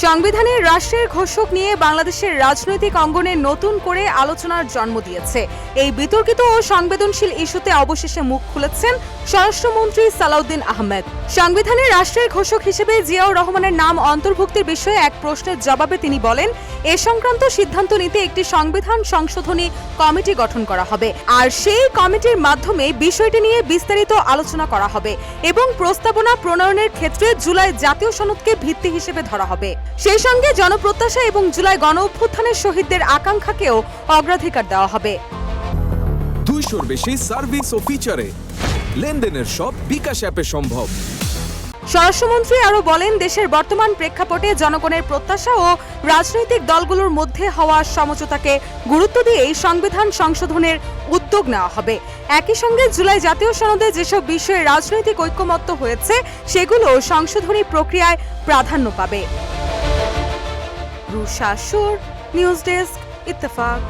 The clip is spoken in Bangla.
সংবিধানের রাষ্ট্রের ঘোষক নিয়ে বাংলাদেশের রাজনৈতিক অঙ্গনে নতুন করে আলোচনার জন্ম দিয়েছে। এই বিতর্কিত ও সংবেদনশীল ইস্যুতে অবশেষে মুখ খুলেছেন স্বরাষ্ট্রমন্ত্রী সালাউদ্দিন আহমেদ। সংবিধানের রাষ্ট্রের ঘোষক হিসেবে জিয়াউর রহমানের নাম অন্তর্ভুক্তির বিষয়ে এক প্রশ্নের জবাবে তিনি বলেন, এ সংক্রান্ত সিদ্ধান্ত নিতে একটি সংবিধান সংশোধনী কমিটি গঠন করা হবে, আর সেই কমিটির মাধ্যমে বিষয়টি নিয়ে বিস্তারিত আলোচনা করা হবে এবং প্রস্তাবনা প্রণয়নের ক্ষেত্রে জুলাই জাতীয় সনদকে ভিত্তি হিসেবে ধরা হবে। সেই সঙ্গে জনপ্রত্যাশা এবং জুলাই গণঅভ্যুত্থানের শহীদদের আকাঙ্ক্ষাকেও অগ্রাধিকার দেওয়া হবে। 200-র বেশি সার্ভিস ও ফিচারে লেনদেনের সব বিকাশ অ্যাপে সম্ভব। স্বরাষ্ট্রমন্ত্রী আরও বলেন, দেশের বর্তমান প্রেক্ষাপটে জনগণের প্রত্যাশা ও রাজনৈতিক দলগুলোর মধ্যে হওয়া সমঝোতাকে গুরুত্ব দিয়েই সংবিধান সংশোধনের উদ্যোগ নেওয়া হবে। একই সঙ্গে জুলাই জাতীয় সনদে যেসব বিষয়ে রাজনৈতিক ঐকমত্য হয়েছে সেগুলো সংশোধনী প্রক্রিয়ায় প্রাধান্য পাবে। রুশা সুর, নিউজ ডেস্ক, ইত্তেফাক।